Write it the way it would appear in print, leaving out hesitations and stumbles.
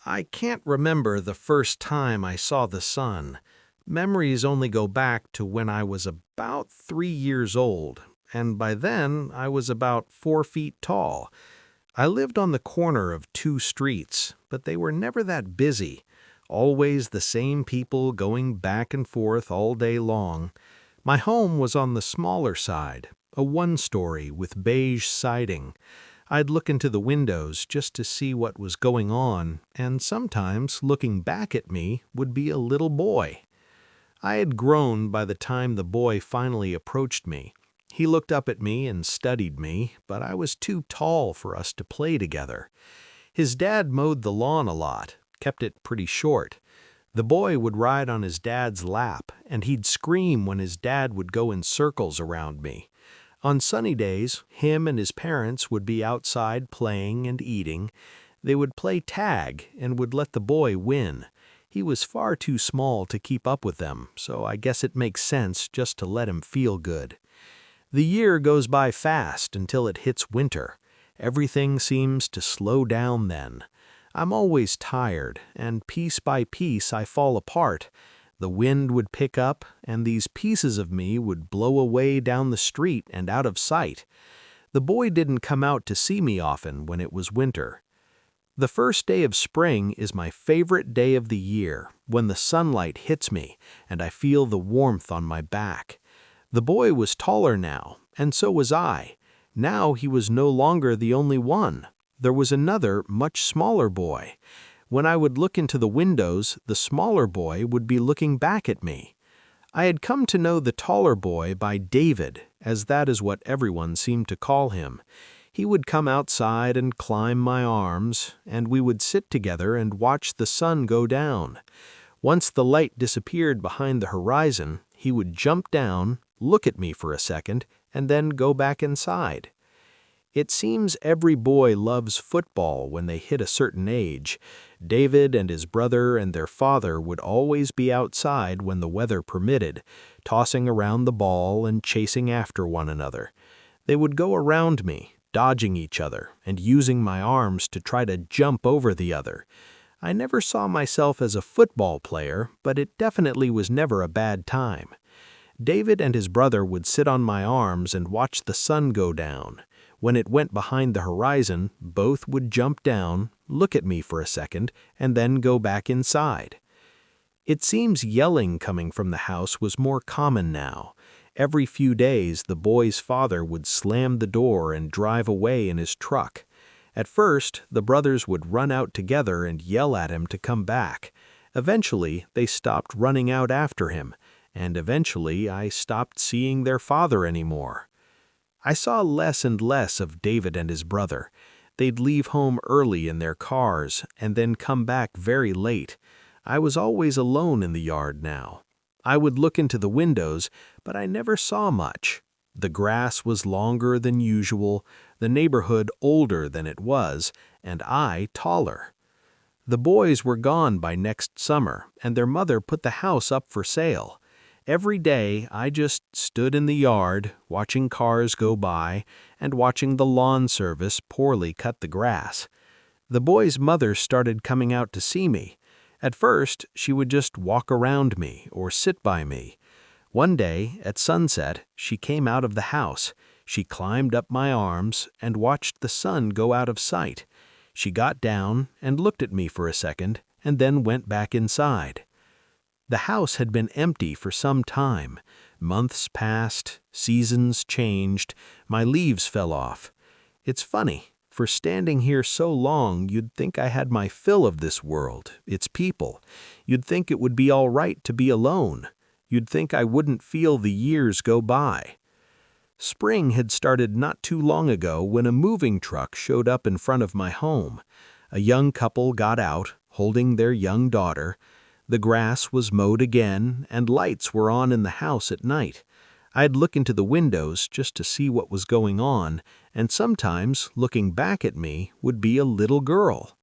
I can't remember the first time I saw the sun. Memories only go back to when I was about 3 years old, and by then I was about 4 feet tall. I lived on the corner of two streets, but they were never that busy. Always the same people going back and forth all day long. My home was on the smaller side, a one-story with beige siding. I'd look into the windows just to see what was going on, and sometimes, looking back at me, would be a little boy. I had grown by the time the boy finally approached me. He looked up at me and studied me, but I was too tall for us to play together. His dad mowed the lawn a lot, kept it pretty short. The boy would ride on his dad's lap, and he'd scream when his dad would go in circles around me. On sunny days, him and his parents would be outside playing and eating. They would play tag and would let the boy win. He was far too small to keep up with them, so I guess it makes sense just to let him feel good. The year goes by fast until it hits winter. Everything seems to slow down then. I'm always tired, and piece by piece I fall apart. The wind would pick up, and these pieces of me would blow away down the street and out of sight. The boy didn't come out to see me often when it was winter. The first day of spring is my favorite day of the year, when the sunlight hits me and I feel the warmth on my back. The boy was taller now, and so was I. Now he was no longer the only one. There was another, much smaller boy. When I would look into the windows, the smaller boy would be looking back at me. I had come to know the taller boy by David, as that is what everyone seemed to call him. He would come outside and climb my arms, and we would sit together and watch the sun go down. Once the light disappeared behind the horizon, he would jump down, look at me for a second, and then go back inside. It seems every boy loves football when they hit a certain age. David and his brother and their father would always be outside when the weather permitted, tossing around the ball and chasing after one another. They would go around me, dodging each other and using my arms to try to jump over the other. I never saw myself as a football player, but it definitely was never a bad time. David and his brother would sit on my arms and watch the sun go down. When it went behind the horizon, both would jump down, look at me for a second, and then go back inside. It seems yelling coming from the house was more common now. Every few days, the boy's father would slam the door and drive away in his truck. At first, the brothers would run out together and yell at him to come back. Eventually, they stopped running out after him, and eventually I stopped seeing their father anymore. I saw less and less of David and his brother. They'd leave home early in their cars and then come back very late. I was always alone in the yard now. I would look into the windows, but I never saw much. The grass was longer than usual, the neighborhood older than it was, and I taller. The boys were gone by next summer, and their mother put the house up for sale. Every day, I just stood in the yard, watching cars go by and watching the lawn service poorly cut the grass. The boy's mother started coming out to see me. At first, she would just walk around me or sit by me. One day, at sunset, she came out of the house. She climbed up my arms and watched the sun go out of sight. She got down and looked at me for a second and then went back inside. The house had been empty for some time. Months passed, seasons changed, my leaves fell off. It's funny, for standing here so long, you'd think I had my fill of this world, its people. You'd think it would be all right to be alone. You'd think I wouldn't feel the years go by. Spring had started not too long ago when a moving truck showed up in front of my home. A young couple got out, holding their young daughter. The grass was mowed again, and lights were on in the house at night. I'd look into the windows just to see what was going on, and sometimes, looking back at me, would be a little girl.